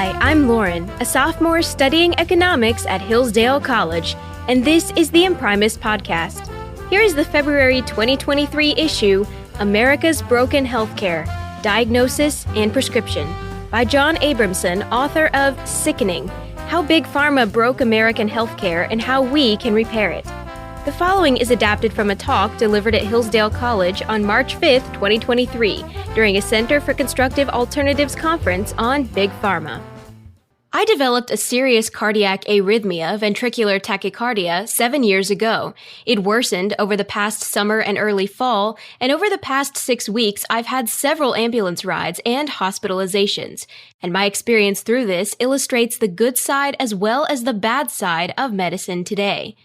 Hi, I'm Lauren, a sophomore studying economics at Hillsdale College, and this is the Imprimis podcast. Here is the February 2023 issue, America's Broken Healthcare, Diagnosis and Prescription, by John Abramson, author of Sickening, How Big Pharma Broke American Healthcare and How We Can Repair It. The following is adapted from a talk delivered at Hillsdale College on March 5, 2023, during a Center for Constructive Alternatives conference on Big Pharma. I developed a serious cardiac arrhythmia, ventricular tachycardia, 7 years ago. It worsened over the past summer and early fall, and over the past 6 weeks, I've had several ambulance rides and hospitalizations. And my experience through this illustrates the good side as well as the bad side of medicine today.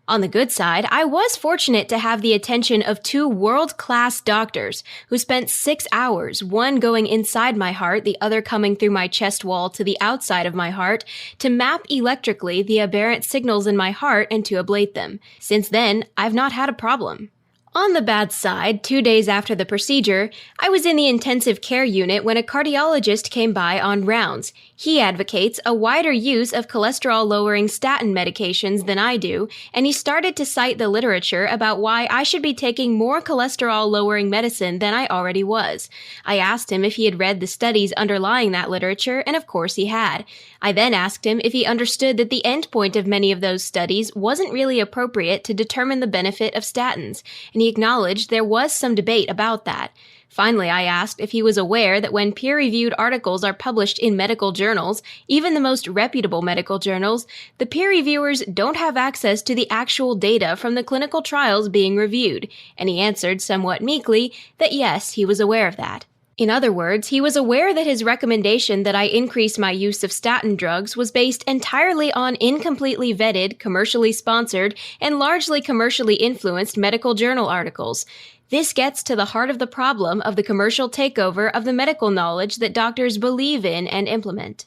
On the good side, I was fortunate to have the attention of 2 world-class doctors who spent 6 hours, one going inside my heart, the other coming through my chest wall to the outside of my heart, to map electrically the aberrant signals in my heart and to ablate them. Since then, I've not had a problem. On the bad side, 2 days after the procedure, I was in the intensive care unit when a cardiologist came by on rounds. He advocates a wider use of cholesterol-lowering statin medications than I do, and he started to cite the literature about why I should be taking more cholesterol-lowering medicine than I already was. I asked him if he had read the studies underlying that literature, and of course he had. I then asked him if he understood that the endpoint of many of those studies wasn't really appropriate to determine the benefit of statins, and he acknowledged there was some debate about that. Finally, I asked if he was aware that when peer-reviewed articles are published in medical journals, even the most reputable medical journals, the peer reviewers don't have access to the actual data from the clinical trials being reviewed, and he answered somewhat meekly that yes, he was aware of that. In other words, he was aware that his recommendation that I increase my use of statin drugs was based entirely on incompletely vetted, commercially sponsored, and largely commercially influenced medical journal articles. This gets to the heart of the problem of the commercial takeover of the medical knowledge that doctors believe in and implement.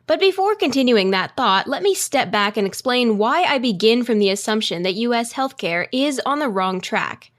But before continuing that thought, let me step back and explain why I begin from the assumption that U.S. healthcare is on the wrong track.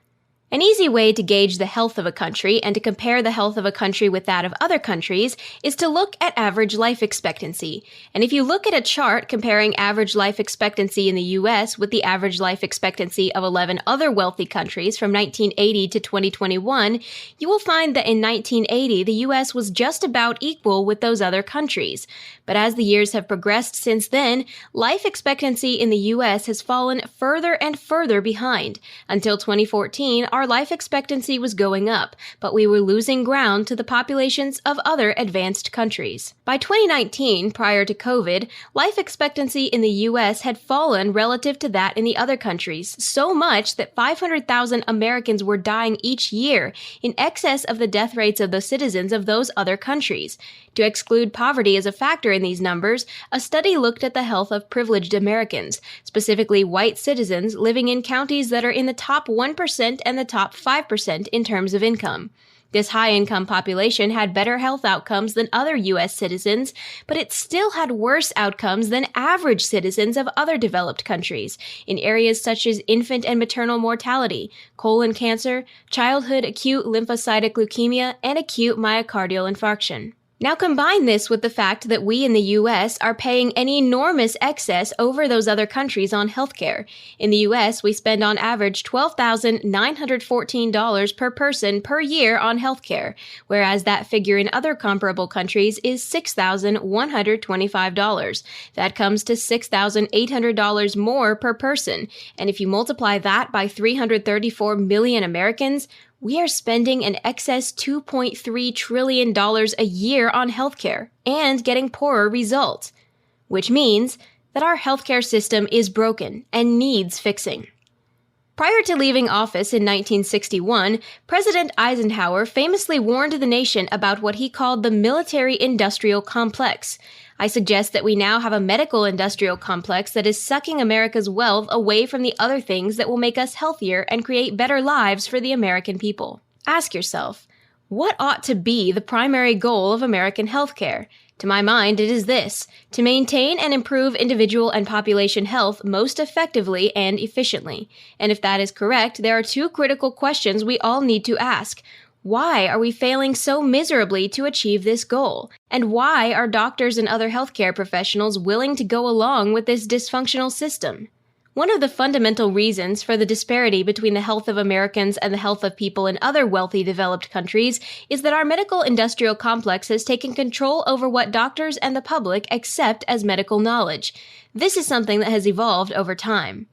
An easy way to gauge the health of a country and to compare the health of a country with that of other countries is to look at average life expectancy. And if you look at a chart comparing average life expectancy in the U.S. with the average life expectancy of 11 other wealthy countries from 1980 to 2021, you will find that in 1980, the U.S. was just about equal with those other countries. But as the years have progressed since then, life expectancy in the U.S. has fallen further and further behind. Until 2014, our life expectancy was going up, but we were losing ground to the populations of other advanced countries. By 2019, prior to COVID, life expectancy in the U.S. had fallen relative to that in the other countries, so much that 500,000 Americans were dying each year, in excess of the death rates of the citizens of those other countries. To exclude poverty as a factor in these numbers, a study looked at the health of privileged Americans, specifically white citizens living in counties that are in the top 1% and the top 5% in terms of income. This high-income population had better health outcomes than other U.S. citizens, but it still had worse outcomes than average citizens of other developed countries in areas such as infant and maternal mortality, colon cancer, childhood acute lymphocytic leukemia, and acute myocardial infarction. Now combine this with the fact that we in the U.S. are paying an enormous excess over those other countries on healthcare. In the U.S., we spend on average $12,914 per person per year on healthcare, whereas that figure in other comparable countries is $6,125. That comes to $6,800 more per person, and if you multiply that by 334 million Americans, we are spending an excess $2.3 trillion a year on healthcare and getting poorer results, which means that our healthcare system is broken and needs fixing. Prior to leaving office in 1961, President Eisenhower famously warned the nation about what he called the military-industrial complex. I suggest that we now have a medical-industrial complex that is sucking America's wealth away from the other things that will make us healthier and create better lives for the American people. Ask yourself, what ought to be the primary goal of American healthcare? To my mind, it is this: to maintain and improve individual and population health most effectively and efficiently. And if that is correct, there are 2 critical questions we all need to ask. Why are we failing so miserably to achieve this goal? And why are doctors and other healthcare professionals willing to go along with this dysfunctional system? One of the fundamental reasons for the disparity between the health of Americans and the health of people in other wealthy developed countries is that our medical industrial complex has taken control over what doctors and the public accept as medical knowledge. This is something that has evolved over time.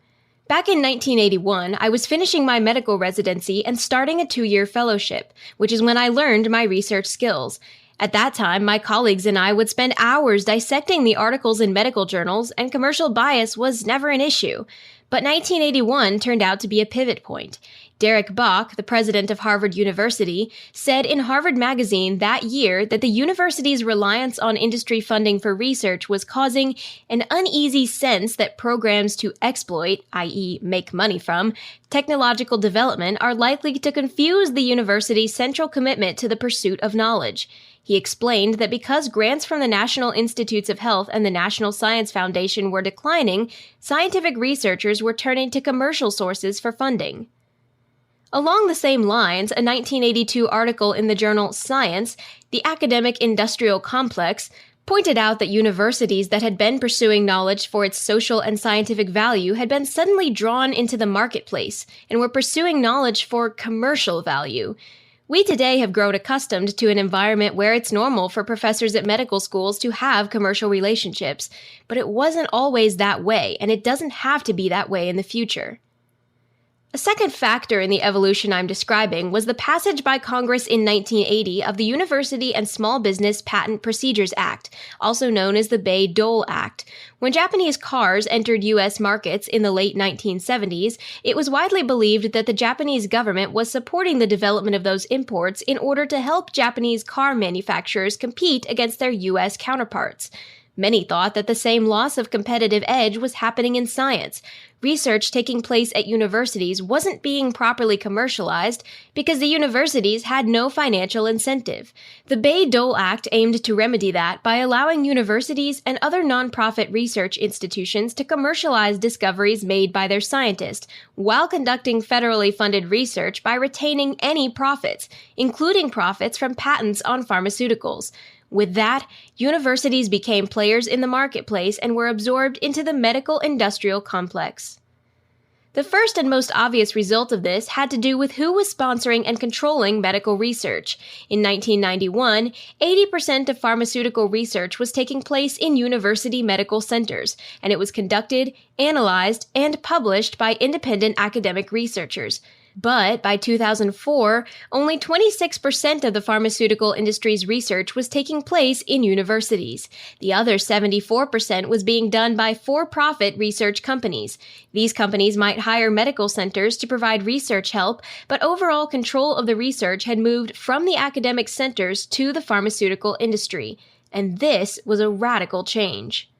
Back in 1981, I was finishing my medical residency and starting a 2-year fellowship, which is when I learned my research skills. At that time, my colleagues and I would spend hours dissecting the articles in medical journals, and commercial bias was never an issue. But 1981 turned out to be a pivot point. Derek Bach, the president of Harvard University, said in Harvard Magazine that year that the university's reliance on industry funding for research was causing an uneasy sense that programs to exploit, i.e. make money from, technological development are likely to confuse the university's central commitment to the pursuit of knowledge. He explained that because grants from the National Institutes of Health and the National Science Foundation were declining, scientific researchers were turning to commercial sources for funding. Along the same lines, a 1982 article in the journal Science, The Academic Industrial Complex, pointed out that universities that had been pursuing knowledge for its social and scientific value had been suddenly drawn into the marketplace and were pursuing knowledge for commercial value. We today have grown accustomed to an environment where it's normal for professors at medical schools to have commercial relationships, but it wasn't always that way, and it doesn't have to be that way in the future. A second factor in the evolution I'm describing was the passage by Congress in 1980 of the University and Small Business Patent Procedures Act, also known as the Bayh-Dole Act. When Japanese cars entered U.S. markets in the late 1970s, it was widely believed that the Japanese government was supporting the development of those imports in order to help Japanese car manufacturers compete against their U.S. counterparts. Many thought that the same loss of competitive edge was happening in science. Research taking place at universities wasn't being properly commercialized because the universities had no financial incentive. The Bayh-Dole Act aimed to remedy that by allowing universities and other nonprofit research institutions to commercialize discoveries made by their scientists, while conducting federally funded research by retaining any profits, including profits from patents on pharmaceuticals. With that, universities became players in the marketplace and were absorbed into the medical industrial complex. The first and most obvious result of this had to do with who was sponsoring and controlling medical research. In 1991, 80% of pharmaceutical research was taking place in university medical centers, and it was conducted, analyzed, and published by independent academic researchers. But by 2004, only 26% of the pharmaceutical industry's research was taking place in universities. The other 74% was being done by for-profit research companies. These companies might hire medical centers to provide research help, but overall control of the research had moved from the academic centers to the pharmaceutical industry. And this was a radical change.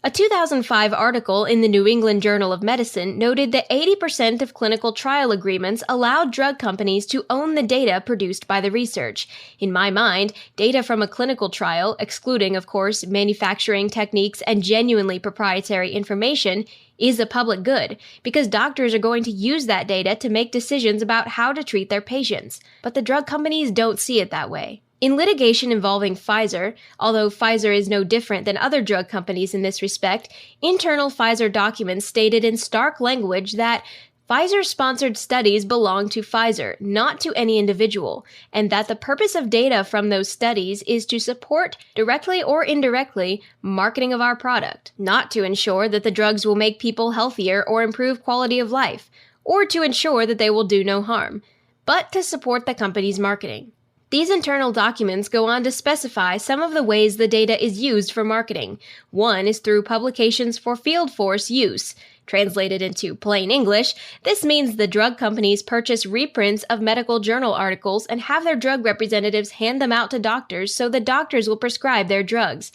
A 2005 article in the New England Journal of Medicine noted that 80% of clinical trial agreements allowed drug companies to own the data produced by the research. In my mind, data from a clinical trial, excluding, of course, manufacturing techniques and genuinely proprietary information, is a public good, because doctors are going to use that data to make decisions about how to treat their patients. But the drug companies don't see it that way. In litigation involving Pfizer, although Pfizer is no different than other drug companies in this respect, internal Pfizer documents stated in stark language that Pfizer-sponsored studies belong to Pfizer, not to any individual, and that the purpose of data from those studies is to support, directly or indirectly, marketing of our product, not to ensure that the drugs will make people healthier or improve quality of life, or to ensure that they will do no harm, but to support the company's marketing. These internal documents go on to specify some of the ways the data is used for marketing. One is through publications for field force use. Translated into plain English, this means the drug companies purchase reprints of medical journal articles and have their drug representatives hand them out to doctors so the doctors will prescribe their drugs.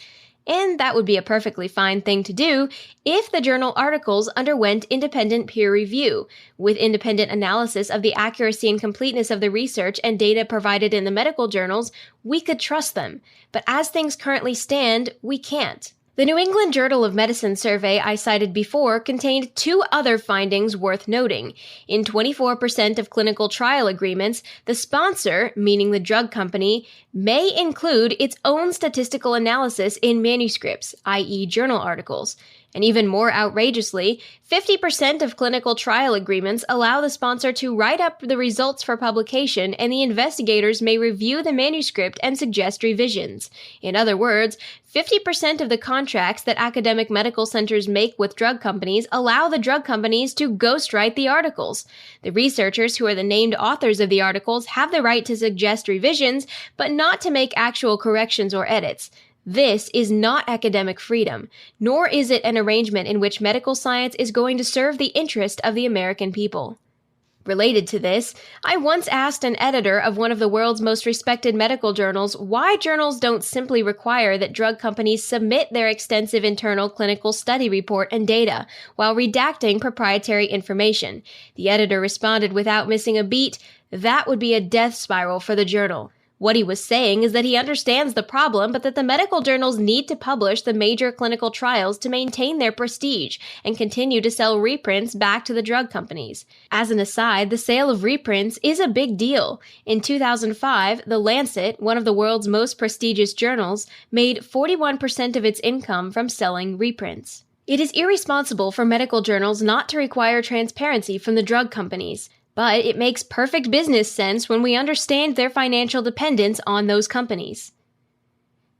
And that would be a perfectly fine thing to do if the journal articles underwent independent peer review. With independent analysis of the accuracy and completeness of the research and data provided in the medical journals, we could trust them. But as things currently stand, we can't. The New England Journal of Medicine survey I cited before contained two other findings worth noting. In 24% of clinical trial agreements, the sponsor, meaning the drug company, may include its own statistical analysis in manuscripts, i.e. journal articles. And even more outrageously, 50% of clinical trial agreements allow the sponsor to write up the results for publication, and the investigators may review the manuscript and suggest revisions. In other words, 50% of the contracts that academic medical centers make with drug companies allow the drug companies to ghostwrite the articles. The researchers who are the named authors of the articles have the right to suggest revisions, but not to make actual corrections or edits. This is not academic freedom, nor is it an arrangement in which medical science is going to serve the interest of the American people. Related to this, I once asked an editor of one of the world's most respected medical journals why journals don't simply require that drug companies submit their extensive internal clinical study report and data while redacting proprietary information. The editor responded without missing a beat, "That would be a death spiral for the journal." What he was saying is that he understands the problem, but that the medical journals need to publish the major clinical trials to maintain their prestige and continue to sell reprints back to the drug companies. As an aside, the sale of reprints is a big deal. In 2005, The Lancet, one of the world's most prestigious journals, made 41% of its income from selling reprints. It is irresponsible for medical journals not to require transparency from the drug companies. But it makes perfect business sense when we understand their financial dependence on those companies.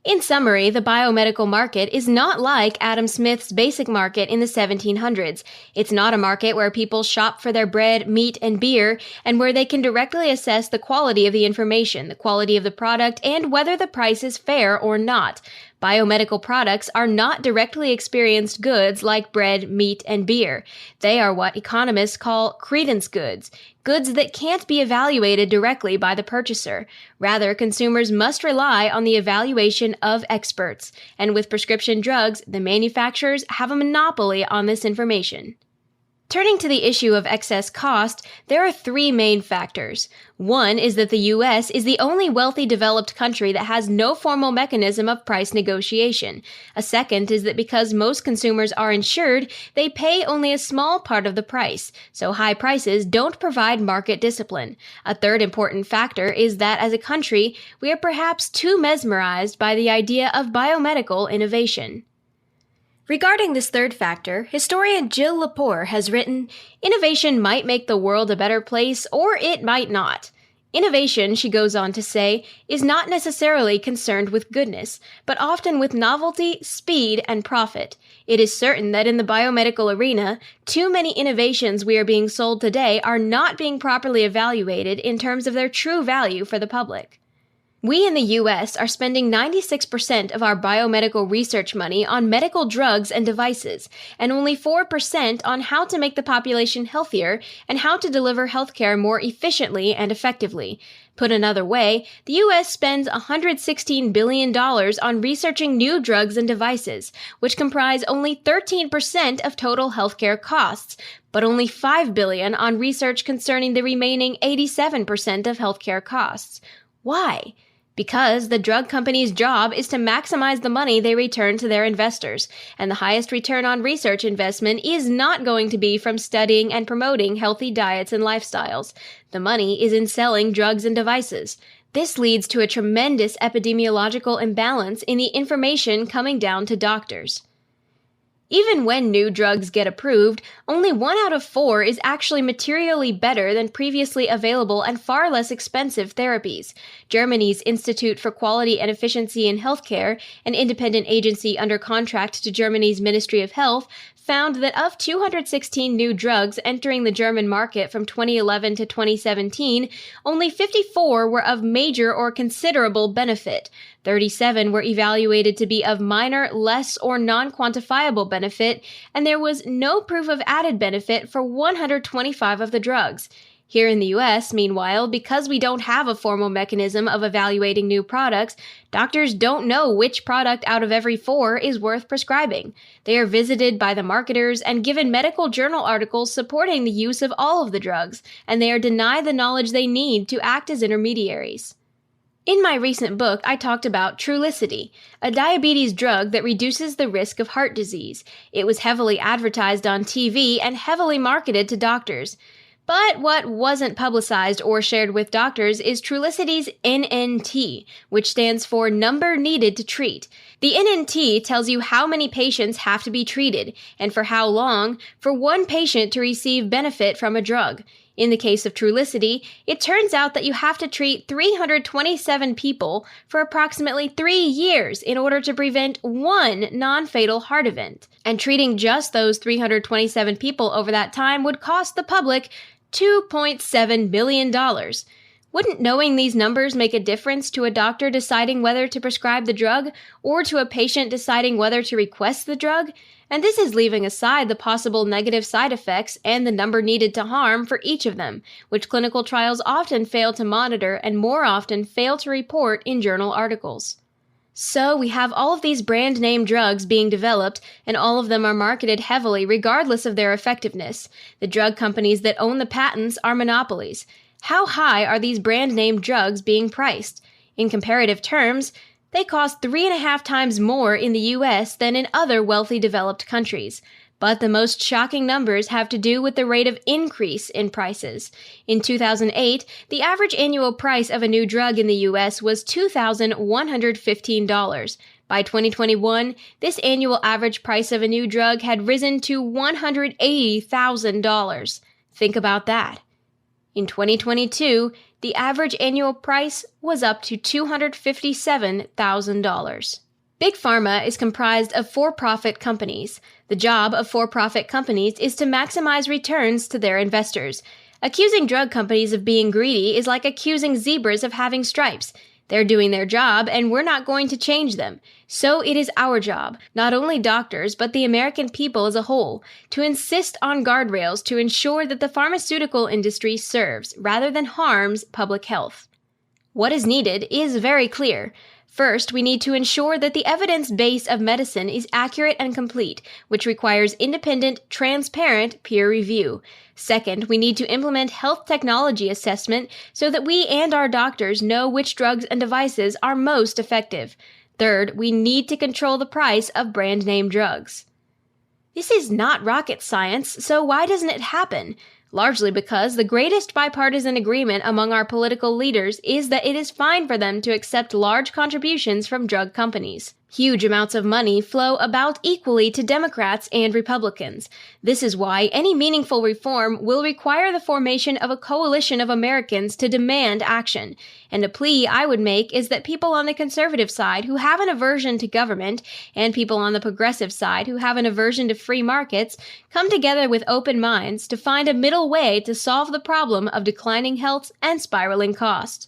In summary, the biomedical market is not like Adam Smith's basic market in the 1700s. It's not a market where people shop for their bread, meat, and beer, and where they can directly assess the quality of the information, the quality of the product, and whether the price is fair or not. Biomedical products are not directly experienced goods like bread, meat, and beer. They are what economists call credence goods, goods that can't be evaluated directly by the purchaser. Rather, consumers must rely on the evaluation of experts. And with prescription drugs, the manufacturers have a monopoly on this information. Turning to the issue of excess cost, there are three main factors. One is that the U.S. is the only wealthy developed country that has no formal mechanism of price negotiation. A second is that because most consumers are insured, they pay only a small part of the price, so high prices don't provide market discipline. A third important factor is that as a country, we are perhaps too mesmerized by the idea of biomedical innovation. Regarding this third factor, historian Jill Lepore has written, "Innovation might make the world a better place, or it might not. Innovation," she goes on to say, "is not necessarily concerned with goodness, but often with novelty, speed, and profit. It is certain that in the biomedical arena, too many innovations we are being sold today are not being properly evaluated in terms of their true value for the public." We in the U.S. are spending 96% of our biomedical research money on medical drugs and devices, and only 4% on how to make the population healthier and how to deliver healthcare more efficiently and effectively. Put another way, the U.S. spends $116 billion on researching new drugs and devices, which comprise only 13% of total healthcare costs, but only $5 billion on research concerning the remaining 87% of healthcare costs. Why? Because the drug company's job is to maximize the money they return to their investors, and the highest return on research investment is not going to be from studying and promoting healthy diets and lifestyles. The money is in selling drugs and devices. This leads to a tremendous epidemiological imbalance in the information coming down to doctors. Even when new drugs get approved, only 1 out of 4 is actually materially better than previously available and far less expensive therapies. Germany's Institute for Quality and Efficiency in Healthcare, an independent agency under contract to Germany's Ministry of Health, found that of 216 new drugs entering the German market from 2011 to 2017, only 54 were of major or considerable benefit. 37 were evaluated to be of minor, less, or non-quantifiable benefit, and there was no proof of added benefit for 125 of the drugs. Here in the U.S., meanwhile, because we don't have a formal mechanism of evaluating new products, doctors don't know which product out of every 4 is worth prescribing. They are visited by the marketers and given medical journal articles supporting the use of all of the drugs, and they are denied the knowledge they need to act as intermediaries. In my recent book, I talked about Trulicity, a diabetes drug that reduces the risk of heart disease. It was heavily advertised on TV and heavily marketed to doctors. But what wasn't publicized or shared with doctors is Trulicity's NNT, which stands for Number Needed to Treat. The NNT tells you how many patients have to be treated, and for how long, for one patient to receive benefit from a drug. In the case of Trulicity, it turns out that you have to treat 327 people for approximately 3 years in order to prevent one non-fatal heart event. And treating just those 327 people over that time would cost the public $2.7 billion. Wouldn't knowing these numbers make a difference to a doctor deciding whether to prescribe the drug or to a patient deciding whether to request the drug? And this is leaving aside the possible negative side effects and the number needed to harm for each of them, which clinical trials often fail to monitor and more often fail to report in journal articles. So we have all of these brand name drugs being developed, and all of them are marketed heavily regardless of their effectiveness. The drug companies that own the patents are monopolies. How high are these brand name drugs being priced? In comparative terms, they cost 3.5 times more in the U.S. than in other wealthy developed countries. But the most shocking numbers have to do with the rate of increase in prices. In 2008, the average annual price of a new drug in the U.S. was $2,115. By 2021, this annual average price of a new drug had risen to $180,000. Think about that. In 2022, the average annual price was up to $257,000. Big Pharma is comprised of for-profit companies. The job of for-profit companies is to maximize returns to their investors. Accusing drug companies of being greedy is like accusing zebras of having stripes. They're doing their job, and we're not going to change them. So it is our job, not only doctors, but the American people as a whole, to insist on guardrails to ensure that the pharmaceutical industry serves, rather than harms, public health. What is needed is very clear. First, we need to ensure that the evidence base of medicine is accurate and complete, which requires independent, transparent peer review. Second, we need to implement health technology assessment so that we and our doctors know which drugs and devices are most effective. Third, we need to control the price of brand name drugs. This is not rocket science, so why doesn't it happen? Largely because the greatest bipartisan agreement among our political leaders is that it is fine for them to accept large contributions from drug companies. Huge amounts of money flow about equally to Democrats and Republicans. This is why any meaningful reform will require the formation of a coalition of Americans to demand action. And a plea I would make is that people on the conservative side who have an aversion to government and people on the progressive side who have an aversion to free markets come together with open minds to find a middle way to solve the problem of declining health and spiraling costs.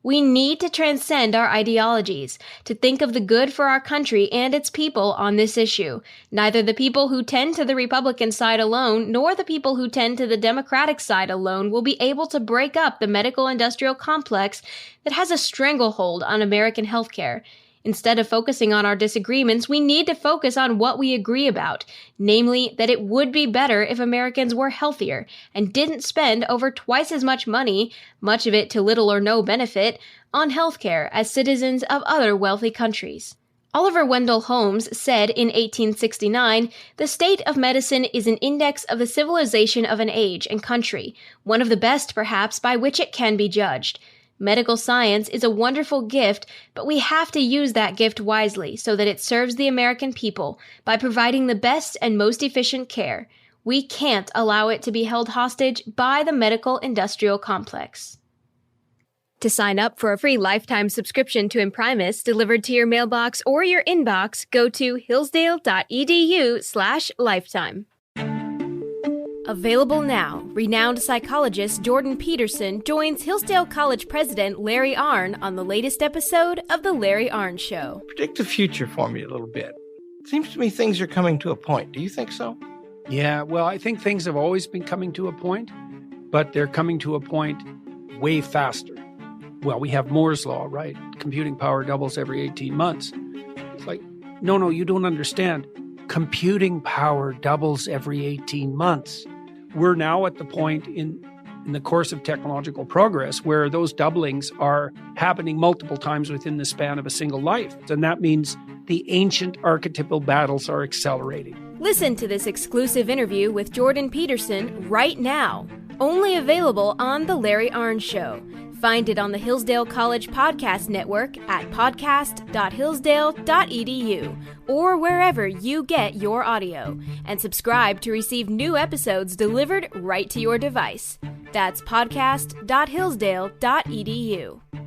We need to transcend our ideologies, to think of the good for our country and its people on this issue. Neither the people who tend to the Republican side alone, nor the people who tend to the Democratic side alone will be able to break up the medical-industrial complex that has a stranglehold on American healthcare. Instead of focusing on our disagreements, we need to focus on what we agree about, namely that it would be better if Americans were healthier and didn't spend over twice as much money, much of it to little or no benefit, on healthcare as citizens of other wealthy countries. Oliver Wendell Holmes said in 1869, "The state of medicine is an index of the civilization of an age and country, one of the best, perhaps, by which it can be judged. Medical science is a wonderful gift, but we have to use that gift wisely so that it serves the American people by providing the best and most efficient care. We can't allow it to be held hostage by the medical-industrial complex." To sign up for a free lifetime subscription to Imprimis delivered to your mailbox or your inbox, go to hillsdale.edu/lifetime. Available now, renowned psychologist Jordan Peterson joins Hillsdale College president Larry Arnn on the latest episode of The Larry Arnn Show. Predict the future for me a little bit. It seems to me things are coming to a point. Do you think so? Yeah, well, I think things have always been coming to a point, but they're coming to a point way faster. Well, we have Moore's Law, right? Computing power doubles every 18 months. It's like, no, you don't understand. Computing power doubles every 18 months. We're now at the point in in the course of technological progress where those doublings are happening multiple times within the span of a single life. And that means the ancient archetypal battles are accelerating. Listen to this exclusive interview with Jordan Peterson right now. Only available on The Larry Arnn Show. Find it on the Hillsdale College Podcast Network at podcast.hillsdale.edu or wherever you get your audio. And subscribe to receive new episodes delivered right to your device. That's podcast.hillsdale.edu.